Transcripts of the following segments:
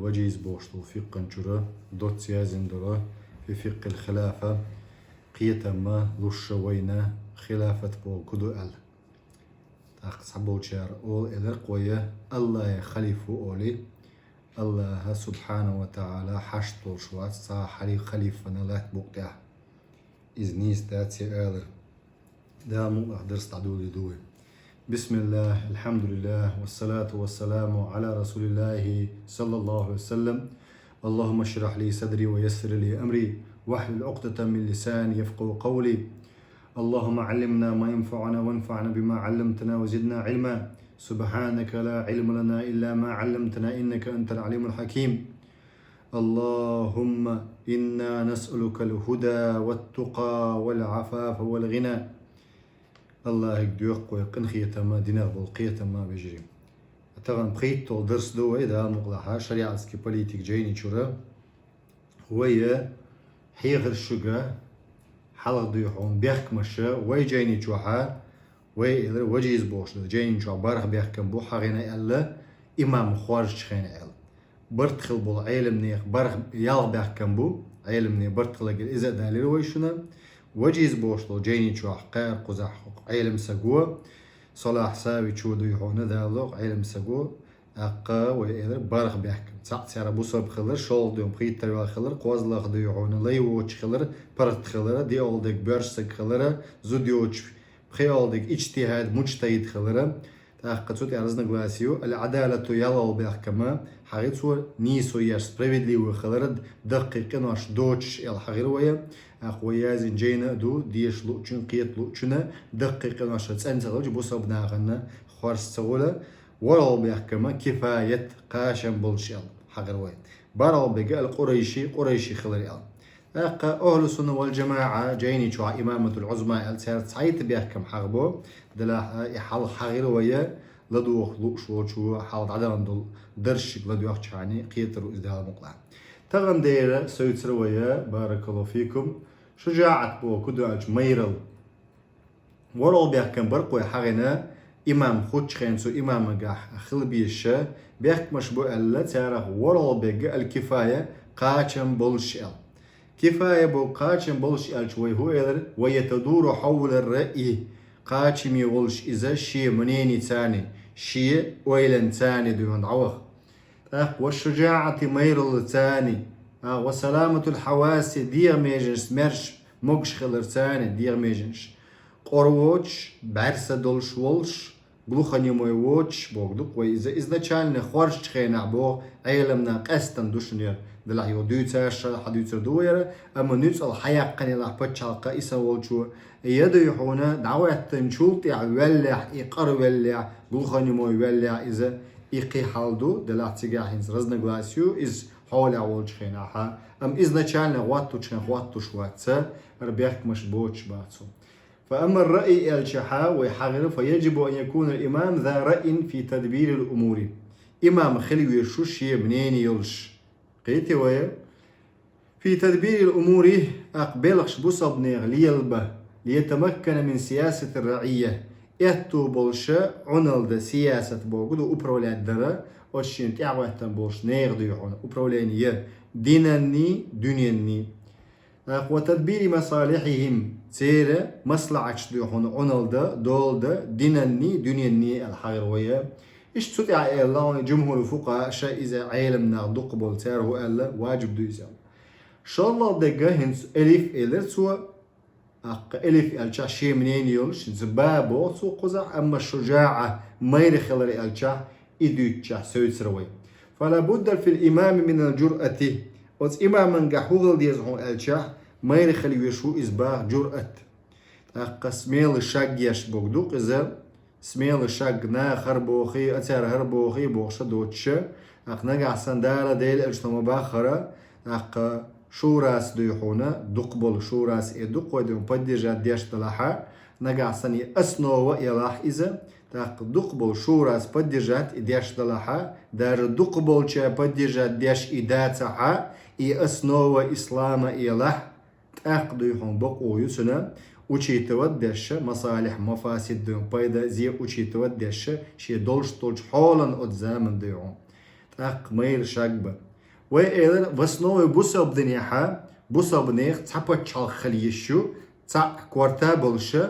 الوجيز بوشتو فقه نجرة دوت سيازن درة في فقه الخلافة قيتما لوشوينا خلافة بو كدو ال صحبو شعر أول إلرقوية الله خليفة أولي الله سبحانه وتعالى حشتو شوات صا خليفة نلات بوقتها إذنيس داتي آلر دامو أحضر استعدولي دوي بسم الله الحمد لله والصلاة والسلام على رسول الله صلى الله عليه وسلم اللهم اشرح لي صدري ويسر لي أمري واحلل عقدة من لساني يفقهوا قولي اللهم علمنا ما ينفعنا وانفعنا بما علمتنا وزدنا علما سبحانك لا علم لنا إلا ما علمتنا إنك أنت العليم الحكيم اللهم إنا نسألك الهدى والتقى والعفاف والغنى الله يقدوق ويقن خيتما دينار بالقيتما بجري طبعا بقيت تو درس دو إذا مقلحة شريعة سكي بوليتيك جيني شورا وهي حيغر الشقة حلق ضيحون بيحك مشا وي جيني جوحا وي إذا وجيز بوش جيني جوحا بارخ بيحكم بوحا غينا إلا إمام خوارج خينا إلا برتخل بول عيلم نيخ بارخ يالغ بيحكم بو عيلم نيخ برتخل إذا دالير ويشنا وجيز بوشلو جيني جوح قير قزح عيلم سقوة صلاح ساوي تشو ضيحون دالوغ عيلم سقوة أقا وإذا بارخ بيحكم ساعت سيارة بوصب خلر شول ديوم بخيت تريوال خلر قوازلاخ ضيحون ليووش خلر برت خلر دي أولدك برشسك خلر زوديوش بخي أولدك اجتهاد مجتهد خلر تأقا تسوتي عرزنا قلاسيو العدالة يالو بيحكما حقيقة نيسو ياش سبريفيدليو خلر دقيق ناش دوتش الحغير ويا أخويازين جينا دو ديش لوچن قيت لوچنا دقيق ناش تسأنتغل جبوصب ناغنا خوارس سغولة ورال بيحكما كفاية قاشم بولشيل حغير ويا بارال بيقى القريشي خلر أقا أهل السنة والجماعة جيني شو إمامة العظمى السيارة سعيد بيحكم حغبو دلا يحل حغير ويا لدوخ لوش شو حال عدم دول درش لدوخ يعني قيتر إزدها مقلع تغن ديرة سويت ويا بارك الله فيكم شجاعة بو كدوش ميرل ورال بيحكم برقوي حغنا إمام خوش خينسو إمام قاح خلبيشة بيحكم شبو ألا تارخ ورال بيقى الكفاية قاچم بولشيل كفاية بو قاچم بولش الشوي هو إذا ويتدور حول الرأي قاچم يولش إذا شيء منيني تاني شيء ويلن تاني دون عوخ والشجاعة ميرل تاني وسلامة الحواس دير ميجنش مرش مقش خلر تاني دير ميجنش قرووش برسة دولش ولش глухо немой watch бог дуквой изначально хорш чхена бог علمنا قستن دوشنير دلا يو دوتاش حدوتر دوير اما نوت الحياة قني لا بتشالقا إسا والشو يديحونا دعوة تنشولت يولع يقر ولع глухо немой ولع إذا إقي حالدو دلا تيجاهين رزنا غلاسيو إز حول والشخينا ام изначально واتو чхен واتو شواتسا ربيحك مش بوتش باتسو فأما الرأي الشحا ويحغر فيجب أن يكون الإمام ذا رأي في تدبير الأمور إمام خلوي الشوشي منين يلش قيتي ويا في تدبير الأمور أقبلش بصب ليلبه ليتمكن من سياسة الرعية إهتو بولشا عنل سياسة بوغدو أبرولي الدرا وشين تعوه بولش نيغدو يحون أبرولينية دينني دنيني وتدبير مصالحهم سيرة مصلحة ديوحون عنلدا دولدا دينني دنيني الحيروية إيش تطيع الله جمهور الفقهاء شيء إذا علمنا دقبل ساره ألا واجب دويزا شاء الله دقا هنس ألف إلرسوا ألف ألشا شيء منين يولش زبابو سو قزح أما الشجاعة مير خلر ألشا إدوتشا سويت روي فلا بد في الإمام من الجرأة وز إمام قحوغل ديزهون ألشا مير خلي يشو إزباح جرأة قسميل الشاق يش بوغدوق إذا سميل الشاق نا خربوخي أتار هربوخي بوخشة دوتشة نقع سندارة ديل أجتمع باخرة شو راس ديحونا دقبل شو راس إدوق وديون بديجات ديش تلاحا نقع سني أسنو إلاح إذا دقبل شو راس بديجات ديش تلاحا دار دقبل شا بديجات ديش إداتها إي أسنو إسلام إلاح تأقديهم بقوي سنة учитывать дальше مصالح مفاسد دون بايدا زي учитывать дальше شي دولش حولا от زمن ديون تاق مير شاقبة وإير وسنو بوسا بدنيحة بوسا بنيخ تحبت شال خليشو تع كورتا بولشة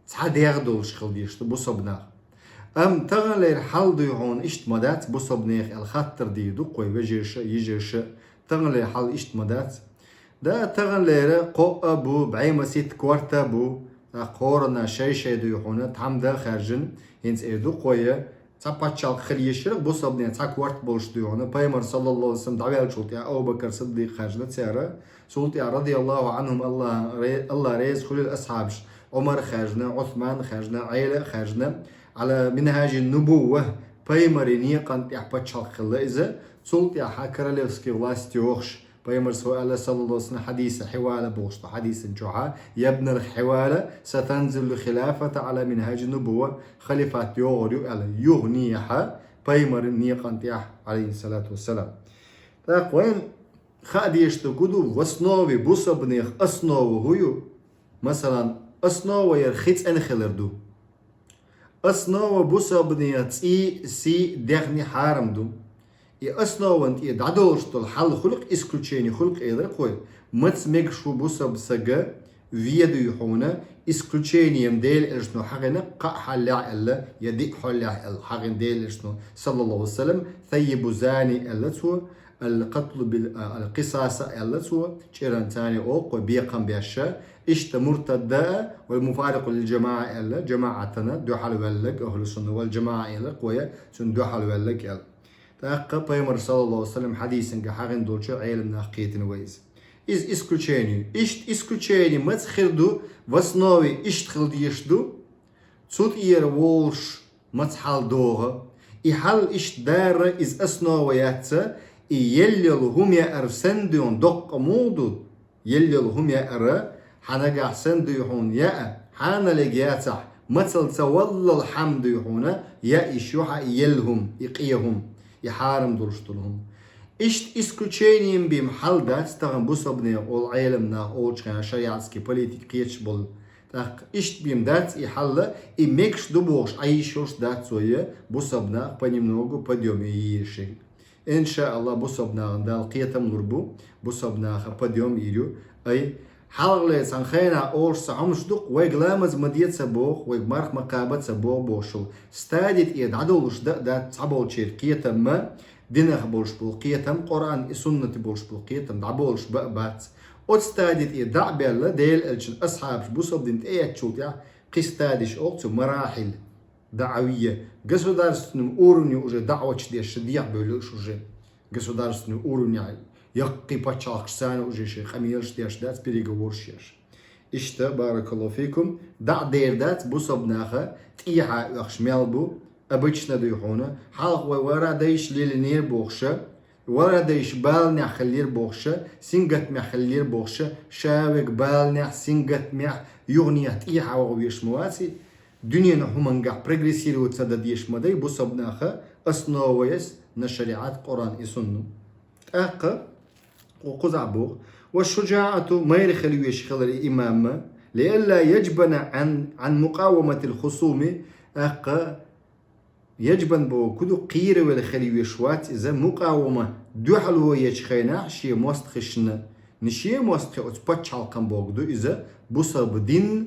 تع ديغ دولش خليشتو بوسا بناخ أم تغلير حل ديهون إشت مدات بوسا بنيخ الخطر ديدو قوي بجيرش يجيرش تغلير حل إشت مدات دا تغلير قو أبو بعيمة سيت كورتا بو قورنا شي ديهونه تحم دا خارجن هنس إيدو قوية تحبت شال خليشة بوسا بنيخ تع كورت بولش ديهونه بايمر صلى الله عليه وسلم دعوة شلط يا أبو بكر صديق خارجنا تسارة سلط يا رضي الله عنهم الله ريز خلي الأصحابش عمر خارجنا عثمان خارجنا عيلة خارجنا على منهاج النبوة بايمريني قنت يحبت شلخ إذا سلط يا حكرليفسكي ولاستي وخش بايمر سؤال صلى الله عليه وسلم حديث حوالة بوشط حديث جوعة يا ابن الحوالة ستنزل الخلافة على منهاج النبوة خليفات يغري على يغنيها بايمريني قنت عليه الصلاة والسلام وين خاديشتو كدو وسنوي بوسا بنيخ أسنو هيو مثلا أسنو يرخيت أنخلردو أسنو بوسا بنيات سي دغني حارم دو أسنو انت دعدولشتو الحل خلق اسكلوتشيني خلق إيدر قوي متس ميكشو بوسا بسجا فيدو يحونا اسكلوتشيني يمديل إرشنو حقنا قا حلا إلا يدي حلا إلا حقن ديل إرشنو صلى الله عليه وسلم ثيب زاني إلا تو القتل بالقصاص إلا تو شيران تاني أوق وبيقم بيشا إشت مرتداء والمفارق للجماعة إلا جماعتنا دوحل ولك أهل السنة والجماعة إلا قوية سن دوحل ولك إلا تأقى بيمر صلى الله عليه وسلم حديثا كحاغن دولشو عيلمنا حقيتنا ويز إز إسكوتشيني إشت إسكوتشيني ما تخردو وسنوي إشت خلديشدو تسوت إير وولش ما تحال دوغا إحال إشت دار إز أسنوياتsa يلل هم يا أرسندون دق مودو يلل هم يا أر حنجا سند يحون يا حان لجياتح مثل تولى الحمد يحونا يا إشوحا يلهم يقيهم يحارم درشتلهم إشت إسكوتشينيم بمحل دات تغن بوسبني أول عالمنا أول شريعتسكي بوليتيك قيتش بول تاق إشت بيم دات يحل إمكش دبوش عيشوش دات سوية بوسبنا понемногу подъем يشين إن شاء الله بوسبنا دال قيتم نربو بوسبنا подъем يريو أي حلقة سانخينا أول سعمش دق ويجلامز مديت سبوخ ويجمرخ مقابت سبوخ بوشل استادت إيد عدولش دا تعبول شير قيتم ما دينخ بولش بالقيتم قرآن سنة بولش بالقيتم دعبولش بقبات استادت إيد دعبيلا ديل الجن أصحابش بوصب دين إيه تشوتيا قستادش أوقتو مراحل دعوية государственным уровне уже дعوة ديش ديع بيلوش уже государственный уровень يقي بتشاخسان وجي شيخ أميرش ديش دات переговорщиш إشتا بارك الله فيكم دع دير دات بوصبناخا تيحا يخشمال بو أبتشنا ديحونا حلق ورا ديش ليلنير بوخشا ورا ديش بالنع خلير بوخشا سنجت مع خلير بوخشا شاوك بالنع سنجت مع يغنية تيحا وغويش مواسي دنيا نحومنقع بريغريسيرو تصدد ديش مدي بوصبناخا أصنوويس نشريعات قرآن إسنو أقا وقزع بوغ والشجاعة ما يرخلو يشخل الإمام لئلا يجبن عن مقاومة الخصوم أقا يجبن بو كدو قير والخليو يشوات إذا مقاومة دوحلو يشخينا شي موستخشنا نشي موستخ أتبتش عالقن بوغدو إذا بوصب دين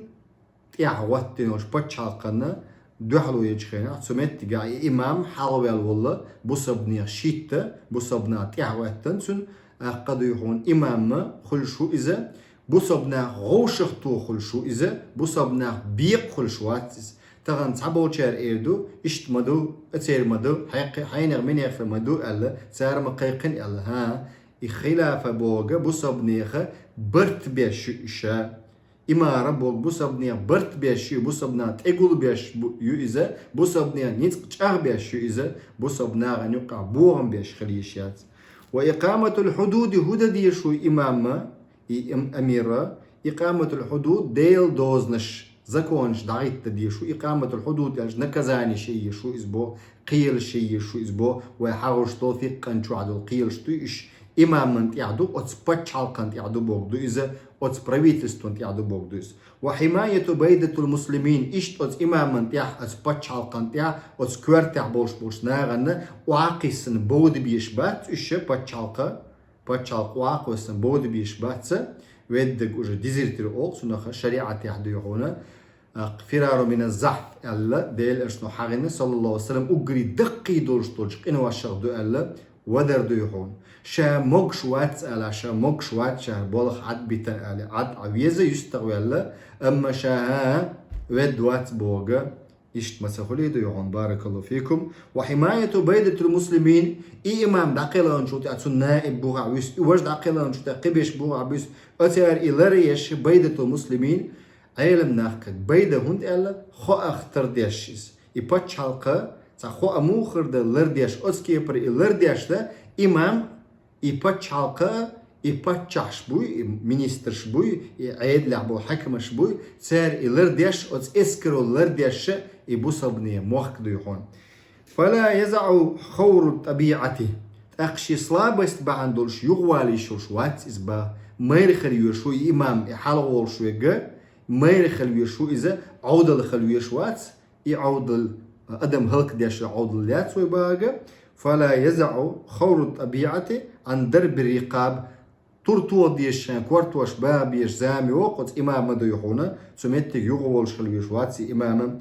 إعواتين وشبتش عالقنا دوحلو يشخينا سمت تقع إمام حلوال والله بوصبني شيتا بوصبنا تعواتن سن قد يكون إمام خلشو إذا بوصبنا غوشختو خلشو إذا بوصبنا بيق خلشوات تغن تعبو شار إيردو اشتمدو اتيرمدو حينغ من يخر مدو ألا سار مقيقن ألا ها إخلافة بوغا بوصبنيخا برت بيش إشا إمارة بوغ بوصبنيخ برت بيش بوصبنا تقول بيش يو إذا بوصبنيخ نيتقشاغ بيش يو إذا بوصبنا غنيقع بوغم بيش خليشيات وإقامة الحدود هدى ديشو إمامة أميرة إقامة الحدود ديل دوزنش زكونش دعيت ديشو إقامة الحدود يعني نكزاني شيء شو إزبو قيل شيء شو إزبو ويحاولش توثيق أنشو عدو قيل شتو إش إمام يعدو أتس بتشالقن يعدو بوغدو إذا أتس правительствон يعدو بوغدو إذا وحماية بيدة المسلمين إشت أتس إمام يح أتس بتشالقن يح أتس كورت يح بولش ناغن وعقيسن بود بيشبات إيش بتشالقة بتشالق وعقيسن بود بيشبات ودق وجه ديزيرتر أول سنخ شريعة يحدو يهونا فرار من الزحف ألا ديل إرسنو حاغن صلى الله عليه وسلم أجري دقي دولش إنو أشغدو ألا ودر دو يهون شا موكش وات ألا شا موكش وات شا بولخ عد بيتن ألا عد عويزة يستغوي ألا أما شا ود وات بوغا إشت مسخولي دو يهون بارك الله فيكم وحماية بيدة المسلمين إي إمام داقيلا أنشوتي أتسو نائب بوغا عويس وش داقيلا أنشوتي قبيش بوغا عويس أتيار إلاريش بيدة المسلمين علم ناخك بيدة هند ألا خو أختر ديشيس يبتش حلقة خو أموخر ده لرديش أسكي بر لرديش ده إمام يبتش حلقة يبتش بوي مينستر شبوي عيد لعبو حكم شبوي سير لرديش أس إسكرو لرديش يبوصبني موخك ديهون فلا يزع خور طبيعته أخشي صلابست بعندولش يغوالي شوش وات إزبا ميرخل يوشو إمام يحلغول شو يجا ميرخل يوشو إذا عودل خل يوشوات يعودل أدم هلك ديش عودل لات ويباقى فلا يزع خور طبيعته عن درب الرقاب ترتو ديش كورتوش بابيش زامي وقت إمام مدو يحونا سميتك يغوال شل يوشوات إماما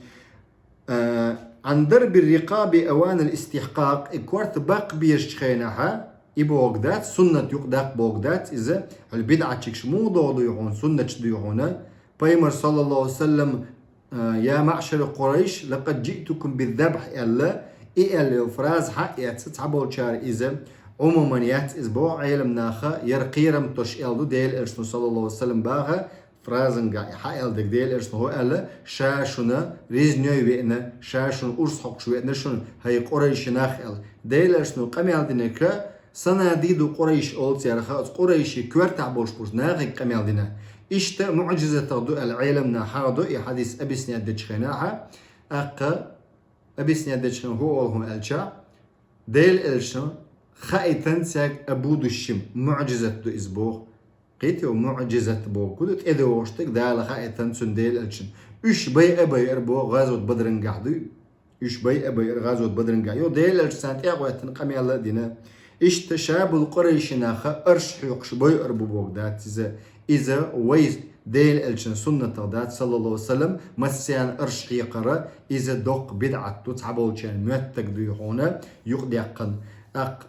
عن درب الرقاب أوان الاستحقاق كورت باق بيش خينها إبوغدات سنة يقداق بوغدات إذا البدعة تشمو ضوضو يحون سنة تشديحونا بيمر صلى الله عليه وسلم يا معشر قريش لقد جئتكم بالذبح إلا إلا فراز حق يتسحبوا شار إذا عموما يات إسبوع علم ناخا يرقيرم توش إلدو ديل إرسنو صلى الله عليه وسلم باغا فرازن قاعد حائل دك ديل إرسنو هو ألا شاشنا ريزنيو بينا شاشن أرس حق شويتنا شن هاي قريش ناخل ديل إرسنو قميال دينك صناديد قريش أولت يرخا قريش كورت عبوش بوش ناغي قميال دينا إشت معجزة تغدو العالم ناحادو إي حديث أبي سنياد دجخناها أقا أبي سنياد دجخن هو أولهم ألشا ديل إلشن خائتن ساق أبود الشم معجزة دو إزبوغ قيتيو معجزة بوغ كودت إذا وشتك دال خائتن سن ديل إلشن إش بي أبي إربوغ غازوت بدرن قعدو إش بي أبي غازوت بدرن قعدو ديل إلشان تيغواتن قمي الله دينا إش تشاب القريش ناخا أرش حيقش بي إربو بوغ دات إذا ويز ديل إلشن سنة دات صلى الله عليه وسلم مسيان أرش حيقرا إذا دوق بدعة تتعبول شان مؤتك ديهونا يقدقن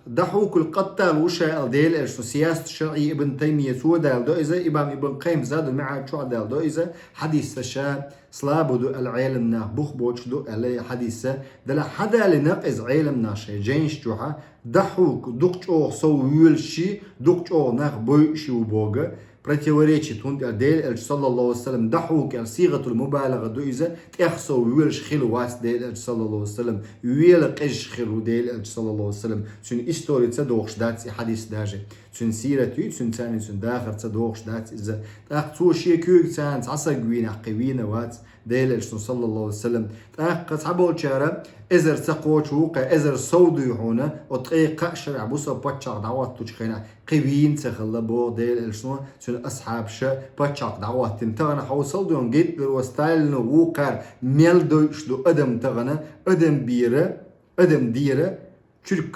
دحوك القتال وشا ديل إرسو سياسة شرعي ابن تيمية سودال دو إذا إمام ابن قيم زاد معاد شو دال دو إذا حديث شا صلابو دو العالم نا بوخ بوش دو اللي حديثة دلا حدا لنقز عالم ناشي جينش جوحا دحوك دوقشو سو يولشي دوقشو ناخ بوشي وبوغا противоречит он ديل صلى الله عليه وسلم دحوك صيغة المبالغة دو إذا تأخسو ويلش خلو واس ديل صلى الله عليه وسلم ويل قش خلو ديل صلى الله عليه وسلم سن إستوري تصدوقش داتي حديث داجي سن سيرة يد سن تاني سن داخل تصدوقش داتي إذا تأخسو شيء كيوك تان تعصق وين قوينا وات ديل صلى الله عليه وسلم تأخذ حبول شارع إزر تقوش وقع إزر صودو هنا وطريقة شرع بوسا باتشاق دعوات تجخينا قوين تخلى بو ديل سن أصحاب شا باتشاق دعوات تنتغنا حوصل دون جيت للوستايل وقار ميل دوش دو أدم تغنا أدم بيرة أدم ديرة ترك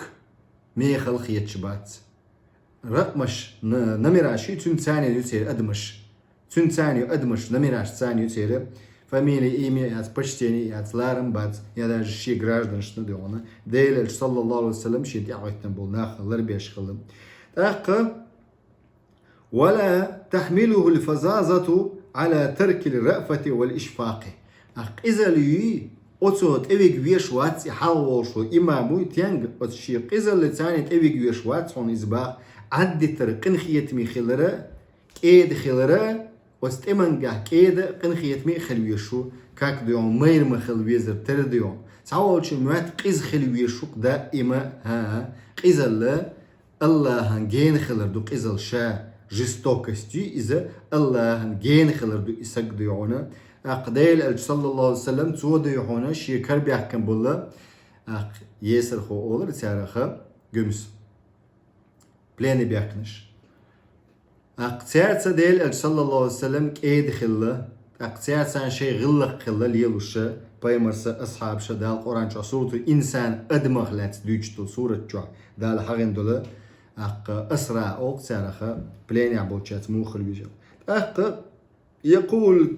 ميخل خيات شبات رقمش نمراشي تون ثاني يصير أدمش تون ثاني أدمش نمراش ثاني يصير فاميلي إيمي от почтения, от ларам бац, я даже ши граждан что делано. Дейль саллаллаху алейхи вассалям шит яғайтан бол нах ларбеш қылым. تأخ ولا تحمله الفظاظة على ترك الرأفة والإشفاق. أخ إذا لي أتصود أبيك ويشوات يحاول شو إمامو تيانج أتشيق إذا لتاني أبيك ويشوات هون إزباق عد ترقن خيتمي خلرة كيد خلرة واستمنجه كيدا قنخيت مي خلويشو كاك ديون مير ما خلويزر تر ديون تعاول شو موات قيز خلويشو دائما ها قيز الله هنجين خلر دو قيز الشا جستوكستي إذا الله هنجين خلر دو إسق ديونا أقديل صلى الله عليه وسلم تو ديونا شي كربي أحكم بالله يسر خو أولر تاريخ جمس بلاني بيقنش اقتيار تديل صلى الله عليه وسلم كيد خلة اقتيار سان شيء غلق خلة ليلوش بايمرس اصحاب شدال القران شو سورة انسان ادمغ لات دوجتو سورة جو دال حغن دولا اق اسرع او سارخه بلاني عبوتشات موخل بيجو اق يقول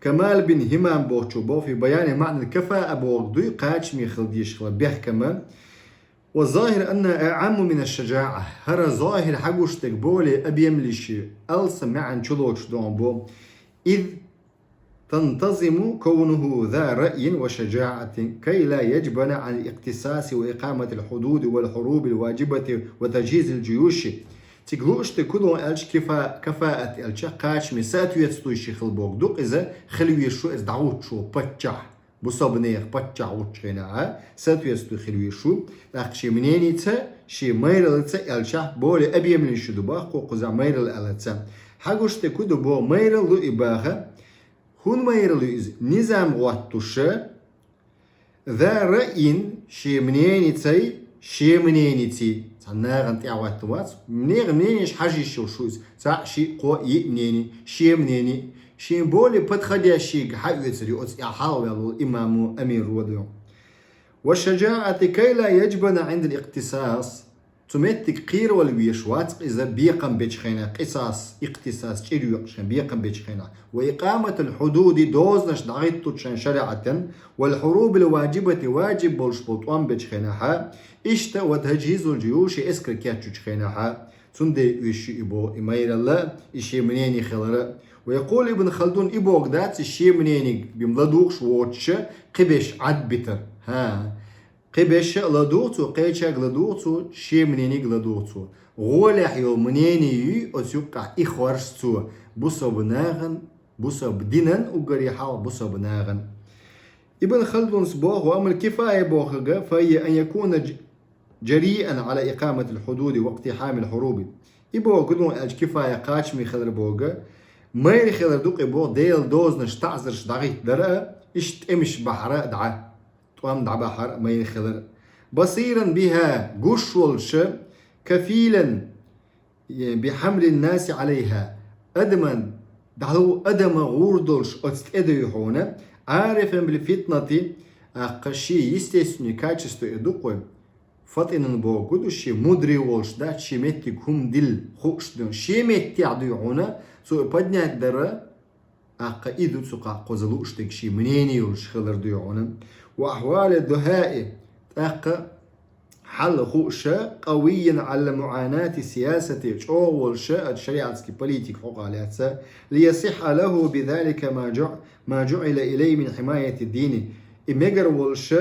كمال بن همام بوتشوبو في بيان معنى الكفاءة بوغدوي قاش ميخل ديش بيحكم والظاهر أن أعم من الشجاعة هر ظاهر حقوشتك بولي أبيمليشي ألس معا شلوش دونبو إذ تنتظم كونه ذا رأي وشجاعة كي لا يجبن عن الاقتصاص وإقامة الحدود والحروب الواجبة وتجهيز الجيوش تقولشتك كلهم ألش كفاءة ألش قاش مساتو يتستوي شيخ البوغدوق إذا خلوي شو إذ دعوت شو بتشح بصابنيخ بتشع وتشينا ساتو يستو خلوي شو لاخ شي منيني تا شي ميرل تا الشا بولي ابي من الشدوبا قوقزا ميرل التا حاجوشت كودو بو ميرل لو اباخه هون ميرل نظام واتوش ذا رأين شي منيني تي شي منيني تي تناغن تاع واتوات منيش حاجي شو تا شي قو منيني شي منيني شين بولي بتخدي الشيك حق يتري يحاول الإمام أمير وديو والشجاعة كي لا يجبن عند الاقتصاص تمتك قير والويشوات إذا بيقم بيشخينا قصاص اقتصاص تشيريو شن بيقم بيشخينا وإقامة الحدود دوزنش دعيتو شن شريعة والحروب الواجبة واجب بولشبوطوان بيشخينا إشتا وتجهيز الجيوش إسكر كياتشو شخينا تندي ويشي إبو إمير الله إشي منيني خلرا ويقول ابن خلدون إبوك دات الشيء منيني بملدوخ ووتش قبش عد بتر قبش لدوتو قيشا لدوتو شيء منيني لدوتو غولح يو منيني أتيوقع إخوارستو بوسو بناغن بوسو بدينن وقريحا بوسو بناغن ابن خلدون سبوغ وأمر كفاية بوخغ فهي أن يكون جريئا على إقامة الحدود واقتحام الحروب إبوغ قدون كفاية قاشمي خلر بوغ ميري خلر دوق إبوغ ديل دوزنش تعزرش دعيت درقة إشت إمش بحراء دعا توام دع بحر ميري خلر بصيرا بها قشولش كفيلا بحمل الناس عليها أدما دعو أدم غوردولش أتستأدو يحونا عارفا بالفتنة أقشي يستيسني كاتشستو إدوقو فطنن بوغدو شي مدري والش دا شي متي كوم دل خوش دون شي متي عديونا سو بدنيك درا اقا ايدو سوقا قوزلوشتك شي منيني والش خلر ديونا واحوال الدهاء اقا حل خوشة قويا على معاناة سياسة والش الشريعة بوليتيك حقالاتها ليصح له بذلك ما جعل إليه من حماية الدين إمجر والش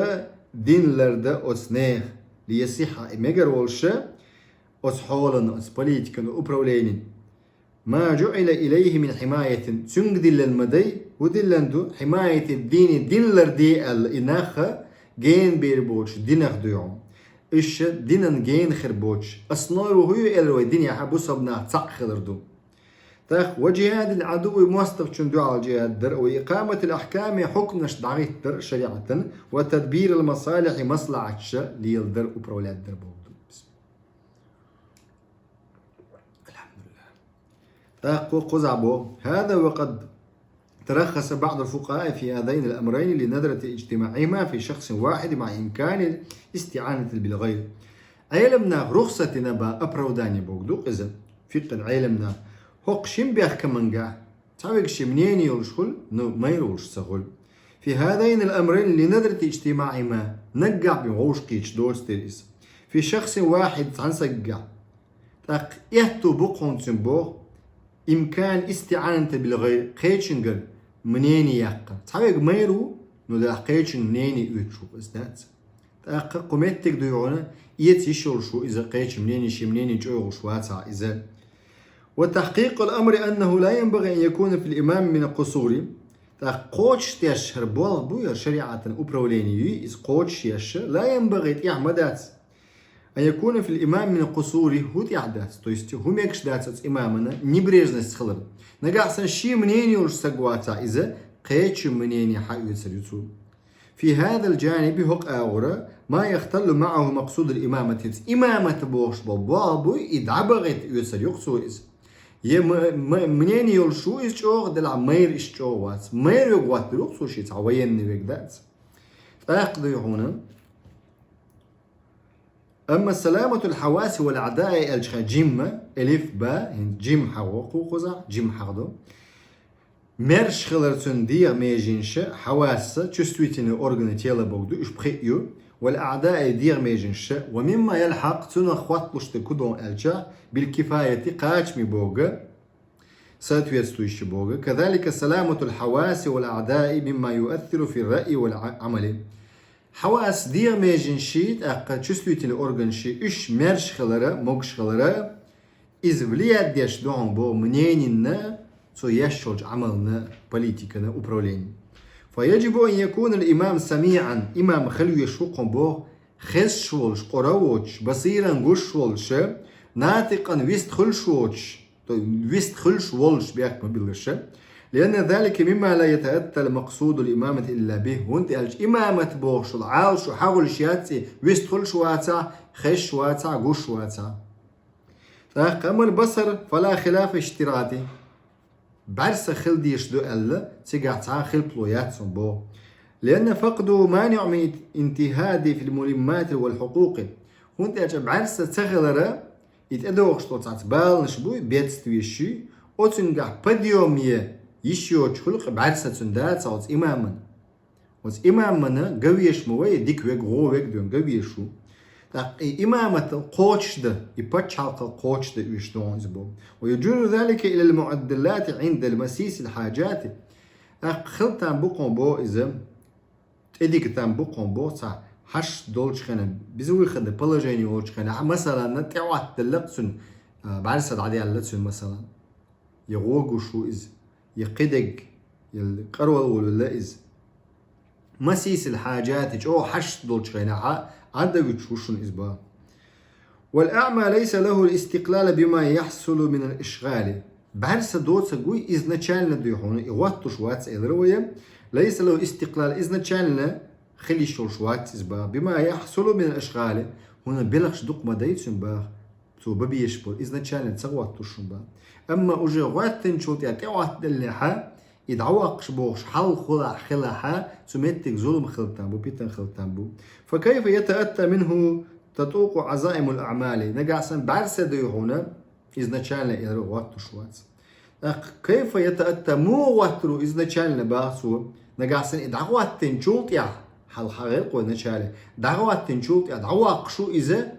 دين لرد أسنيخ ليصح مجر والشا أصحولن أسبوليتكن وأبرولين ما جعل إليه من حماية تنقدل المدي ودلندو حماية الدين دينلر دي الإناخة جين بيربوش دينخ ديوم إيش دينن جين خربوش أصنوي وهو إلوي دنيا حبو صبنا تق خلردو تاخ وجهاد العدو موستق شندو على الجهاد در وإقامة الأحكام حكم نشدعيت در شريعة وتدبير المصالح مصلحة الشا ليل در وبرولات در بوضو الحمد لله تاخ قزعبو هذا وقد ترخص بعض الفقهاء في هذين الأمرين لندرة اجتماعهما في شخص واحد مع إمكان الاستعانة بالغير علمنا رخصة نبا أبروداني بوغدو إذا فقه علمنا هوق شم بيخ كمانجا تعرف شي منين يرشخل ما يروش سهل في هذين الأمرين لندرة اجتماعهما نقع بمعوش قيش دوستيريس في شخص واحد تنسقع تاق يهتو بقون تنبوغ إمكان استعانة بالغير قيتشنجر منين يقع تعرف ما يرو نودا قيتشن منين يتشوف إسنات تاق قمتك ديونا يتيشور شو إذا قيتش منين شي منين يجوغ شواتع إذا وتحقيق الأمر أنه لا ينبغي أن يكون في الإمام من القصور قوتش تيشهر بولغ بوير شريعة أبروليني إذ قوتش يشهر لا ينبغي تيعمدات أن يكون في الإمام من القصور هو تيعدات تويستي هم يكش داتت إمامنا نبريجنا سخلر نقعسن شي منين يورش سقواتا إذا قيتش منين يحق يسريتو في هذا الجانب هق آورا ما يختل معه مقصود الإمامة إمامة بوش بابو إدعبغت يسر يقصو إز منين يلشو إز جوغ دلع مير إش جوغات مير يقوات يقصو شيء عوين نبيك دات فأقضي هنا. أما سلامة الحواس والأعداء الجيم ألف با جيم حوقو قزع جيم حقدو مرش خلرتون دير ميجينش حواس تشتويتين أورغن تيلا بوغدو إش بخيئيو والأعداء دير ميجينش ومما يلحق تنو أخوات لشت كدون ألجا بالكفاية قاچمي بوغ ساتويتستويش بوغ. كذلك سلامة الحواس والأعداء مما يؤثر في الرأي والعمل حواس دير ميجين شيت أقا تشتويتين أورغن شي إش مرش خلرة موغش خلرة إز влияет ديش دون بو منيننا سو يشوج عملنا بوليتيكنا وبرولين. فيجب أن يكون الإمام سميعا إمام خلو يشوق بو خشولش قراوش بصيرا غشولش ناطقا ويست خلشوش ويست خلشولش بيك مبيلش لأن ذلك مما لا يتأتى المقصود الإمامة إلا به. وانت قالش إمامة بوش العالش وحاول شياتي ويست خلشواتا خشواتا غشواتا. أما البصر فلا خلاف اشتراطي برس خل ديش دو ألا تيقع خل بلويات بو لأن فقده مانع من انتهادي في الملمات والحقوق. وانت أجب برس تغلر يتأدوغش تو تعتبال نشبوي بيتستويشي او تنقع بديومية يشيو تخلق برس تندات ساوت إماما وز إمامنا قويش موي ديك ويك غو ويك دون قويشو إمامة القوش ده يبتشعق القوش ده يشتون زبو. ويجر ذلك إلى المعدلات عند المسيس الحاجات خلطان بقون بو إذا تديك تان بقون بو صح حش دولش خنا بزوي خد بلاجيني ولش خنا مثلا نتعوات دلقسن بعرس عادي علتسن مثلا يغوغو شو إز يقدق يقروا ولا إز مسيس الحاجات أو حش دولش خنا عدا وتشوشن إزبا. والأعمى ليس له الاستقلال بما يحصل من الإشغال بعرس دوت سقوي إذن تشالنا ديحون إغواتو شوات إذروية ليس له استقلال إذن تشالنا خلي شوات إزبا بما يحصل من الإشغال هنا بلغش دوق ما دايتسن با تو ببي يشبر إذن تشالنا تسغواتو شنبا. أما أجي غواتن شوت يعتوات دلنحا يدعوقش بوش حل خلع خلعها سميتك ظلم خلطان بو بيتن خلطان بو. فكيف يتأتى منه تطوق عزائم الأعمال نقعسن بعرسة ديهونا إذن تشالنا إذرو واتو شوات كيف يتأتى مو واترو إذن تشالنا باسو نقعسن إدعواتن شوت يا حل حقيق ونشالي دعواتن شوت يا دعوقشو إذا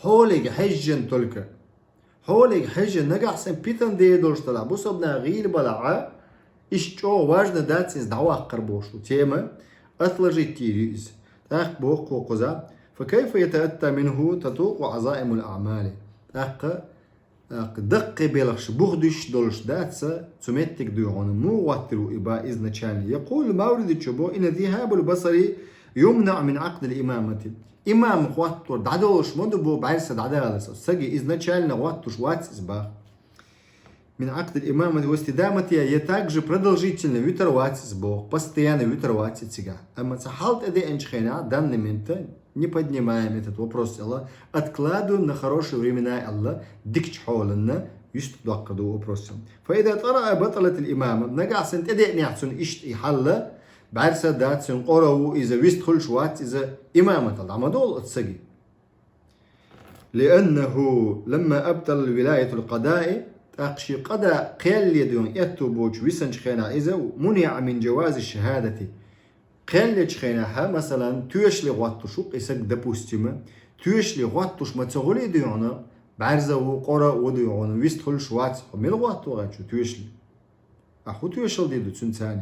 حولك حجن تلك حولك حجن نقعسن بيتن ديدوش طلع بصبنا غير بلعا إشتو واجنا داتسيز دعوة قربوشو تيما أثلجي تيريز تاق بوق وقزا. فكيف يتأتى منه تطوق عزائم الأعمال دق بلغش بغدش دولش داتسا تمتك ديعون مو واترو إبا إذن تشاني. يقول مورد تشبو إن ذهاب البصر يمنع من عقد الإمامة إمام قواتر دعدوش مدبو بعرس دعدالس سجي إذن تشاني واتوش واتس إزباخ من عقد الإمامة واستدامتها يتاجج продолжительно витровать сбог, постоянно витровать тига. Amma цахалт эде энчхена данный момент не поднимаем этот вопрос, Аллах, откладываем на хорошие времена, Аллах, дикч холлنا يستدقدوا وبروسهم. فإذا طرأ بطلة الإمامة نقع سنت أدي نحسن إشت يحل بعد سدات سن قرأوا إذا ويستخل شوات إذا إمامة العمدول السجي. لأنه لما أبطل الولاية القضاء أقشي قضاء قيل يدون يتوبوش ويسنش خينا إذا منع من جواز الشهادة قيل يتشخينها مثلا تويش لغواتوش إساك دبوستيما تويش لغواتوش ما تغولي ديونا بعرزة وقرأ وديونا ويستخل شوات ملغواتو غاتشو تويش لي أخو تويش لديدو تسنتاني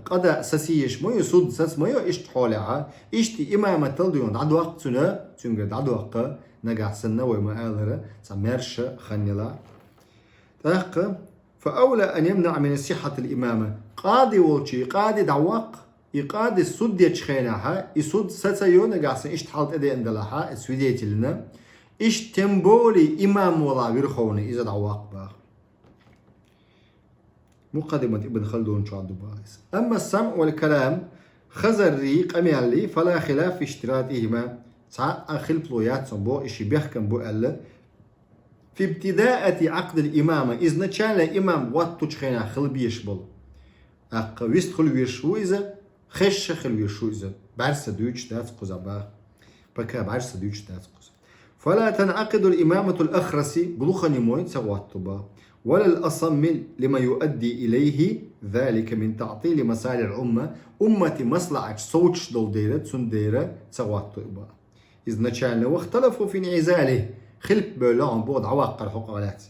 قضاء ساسيش ما يصد ساس ما يشت حولها إشتي إمامة تلديون عد وقت سنة تنقد عد وقت نقع سنة وما آلرة سميرش خنيلا فأولى أن يمنع من صحة الإمامة قاضي والشي قاضي دعوق يقاضي الصد يتشخينها يصد ستسيون قاسن إشت حالت أدي أندلها السويدية لنا إشت تنبولي إمام ولا بيرخوني إذا دعوق باخ. مقدمة ابن خلدون شو عنده باعث. أما السمع والكلام خزر ريق أميالي فلا خلاف في اشتراطهما ساعة أخل بلويات صنبو إشي بيحكم بو ألا في ابتداءة عقد الإمامة إذ نتشان الإمام واتو تشخينا خل بيشبل أقا ويست خل ويشو إذا خش خل ويشو إذا بعرس دوش تاس قزبا بكا بعرس دوش تاس قزبا فلا تنعقد الإمامة الأخرسي بلوخني موين سواتبا ولا الأصم لما يؤدي إليه ذلك من تعطيل مصالح أمة مصلحة صوتش دول ديرة سنديرة سواتبا إذ نتشان واختلفوا في انعزاله خلف بلون بود عواقر حقالات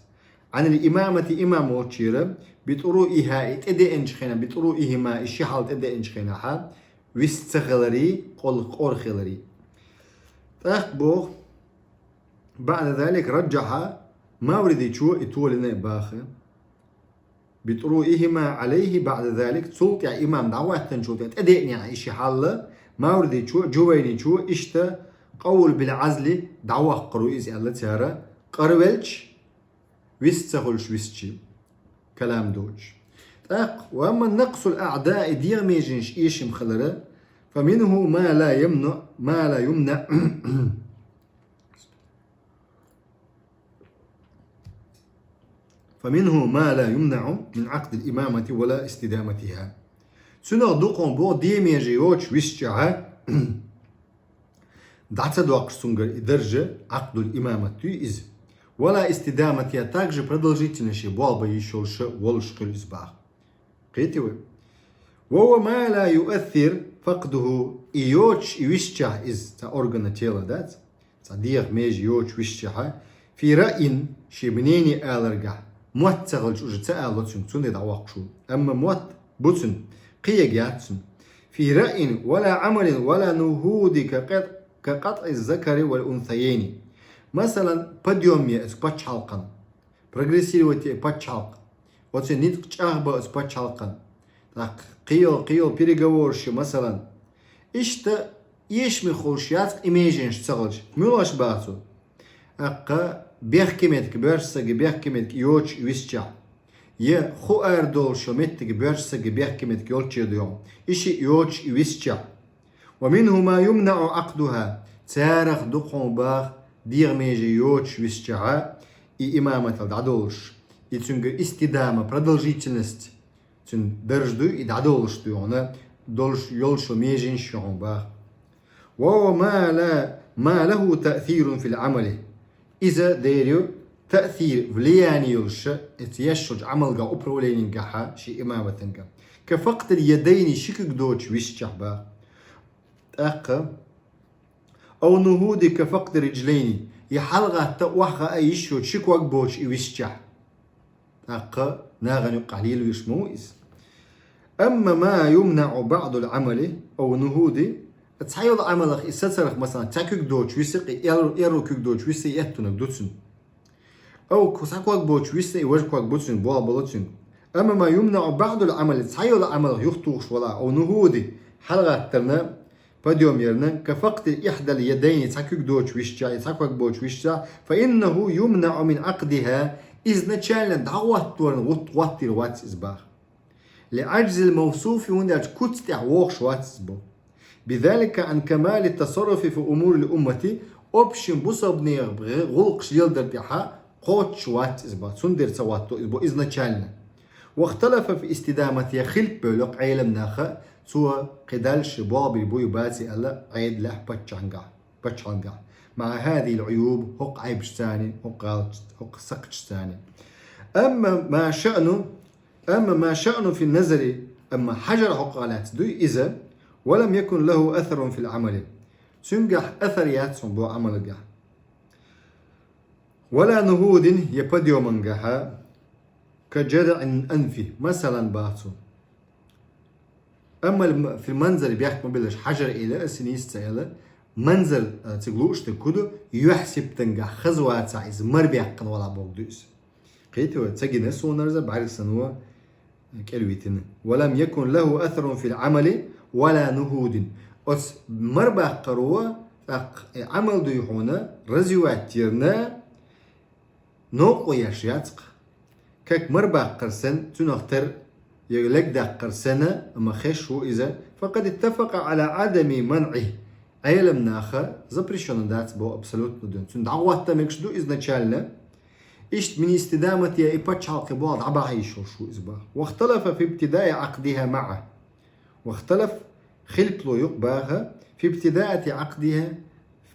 عن الإمامة إمام وشيرة بطرؤها اتدى انشخنا بطرؤهما الشحال اتدى انشخنا ها ويستغلري قل قرخلري تخبو بعد ذلك رجح ما ورد شو اتولنا باخر بطرؤهما عليه بعد ذلك سلط يا إمام دعوات تنشوت اتدى يعني الشحال ما ورد شو جويني شو اشتا قول بالعزل دعوة قروئز الله تيارا قرويلش ويستغلش ويستشي كلام دوج وأما نقص الأعداء دير ميجنش إيش مخلرة فمنه ما لا يمنع فمنه ما لا يمنع من عقد الإمامة ولا استدامتها سنة دوقون بو دي ميجيوش ويستشعها دعت دوق سونجر درجة عقد الإمامة إز ولا استدامتها также продолжительность بوالبا يشولش والش الإصباح قيتوا وهو ما لا يؤثر فقده إيوش يوشتح إز تا أورغانا تيلا دات تا ديغ ميج يوش وشتح في رأي شبنيني آلرقع موت تغلش وجه تآلتسن تون دي دعوقشو أما موت بوتسن قيقاتسن في رأي ولا عمل ولا نهود كقطع الذكر والأنثيين مثلا بديومية اسباتش حلقا بروغريسيوتي باتش حلقا وتي نيت قشاغبا اسباتش حلقا قيل بيريغورش مثلا إشتا يشمي خورشيات إيميجينش تغلش ميلاش باتو أقا بيحكمتك بيرسك بيحكمتك يوش ويسجع يه خو أردول شمتك بيرسك بيحكمتك يولش يديون إشي يوش ويسجع ومنه ما يمنع عقدها تارخ دقون باخ دير ميجي يوش ويسجع إمامة الدعدولش يتسنجر استدامة продолжительность تن درجدو يدعدولش ديونا دولش يولش ميجين شعون باخ وهو ما له تأثير في العمل إذا ديريو تأثير فلياني يلش يتيشج عمل قا أبرولين قاحا شي إمامة تنقا كفقد اليدين شكك دوش ويسجع باخ أقا أو نهودي كفقد رجلين يحلغة تأوحها أي شوت شكوك بوش ويسجع أقا ناغن قليل ويشمويس أما ما يمنع بعض العمل أو نهودي تحيل عملك إستسرخ مثلا تاكوك دوش ويسقي يرو كوك دوش ويسي يهتونك دوتسن أو كساكوك بوش ويسي وجكوك بوتسن بوا بلوتسن أما ما يمنع بعض العمل تحيل عملك يخطوش ولا أو نهودي حلغة ترنا بديوم يرنا كفقد إحدى اليدين تاكوك دوش ويشجع تاكوك بوش ويشجع فإنه يمنع من عقدها إذ نتشالن دعوة تورن وطواتر واتس إزباخ لعجز الموصوف هنا كتتع ووخش واتس إزباخ بذلك عن كمال التصرف في أمور الأمة أبشن بصبني غلقش يلدر تحا قوتش واتس إزباخ سندر سواتو إزباخ إذ نتشالن واختلف في استدامة خلق بلق عيلم ناخا سوى قدالش بابي بوي باتي ألا عيد له بتشانقع مع هذه العيوب هق عيبش ثاني هق سقش ثاني أما ما شأنه في النظر أما حجر حقالات دوي إذا ولم يكن له أثر في العمل سنجح أثر ياتسون بو عمل ولا نهود يبديو منجحا كجرع أنفي مثلا باتو أما في المنزل بيحكم بلش حجر إلى سنيست إلى منزل تقولوش تكودو يحسب تنجح خزوات عايز مر بيحكم ولا بوجدوس قيتوا تجي ناس ونرزب بعرف سنوة كلويتنا ولم يكن له أثر في العمل ولا نهود أس مر بقروة عمل ديحونا رزوات تيرنا نوق يشياتق كك مر بقرسن تنختر يلك دقر سنة أما خشوا إذا فقد اتفق على عدم منعه. علم ناخا запрещено дать бо абсолютно дön. Çünkü dağvatta mekşdu изначально إيش من استدامة يا إبتشالق بعض عبايش شو إزبا. واختلف في ابتداء عقدها معه. واختلف خلط له يقباها في ابتداء عقدها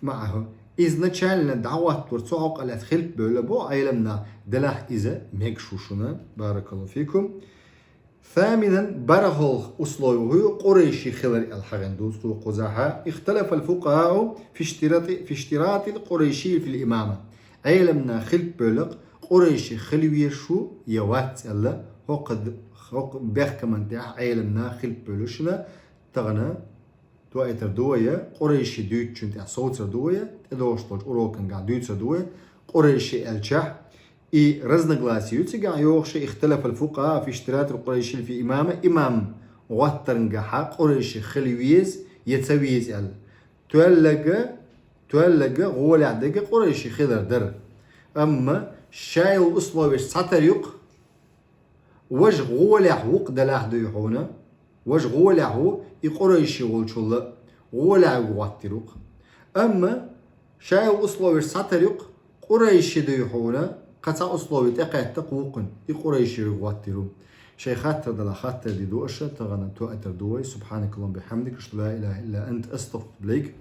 معه. изначально دعوات ورتسوق على خلط بولبو علمنا دلاه إذا مكشوشنا بارك الله فيكم. ثامنا برهل أصله قريشي خلال الحغندوس وقزاها. اختلف الفقهاء في اشتراط القريشي في الإمامة. علمنا خلط بولق قريشي خلوية شو يوات الله هو قد بيخ كمان تاع علمنا خلط بولشنا تغنى توائتر دوية قريشي دويتشن تاع صوتر دوية تدوشتوج أوروكن قاع دويتر دوية قريشي الجح إي رزنغلاسي يتسقع يوخشي. اختلف الفقهاء في اشتراط القريشي في إمامة. إمام واترنجحا قريشي خلويز يتسويز ال تولق غولع دقة قريشي خضر در. أما شايل أصلوش ساتر يق وش غولع وق دلاه ديحونا وش غولع هو يقريشي غولشولا غولع واتروق. أما شايل أصلوش ساتر يق قريشي ديحونا قطع أصلوش تقعد تقوقن يقريشي واترو. شيخات تردلا خاطر دي دوشة تغنى تو أتر دوي. سبحانك اللهم بحمدك لا إله إلا أنت أستغفرك.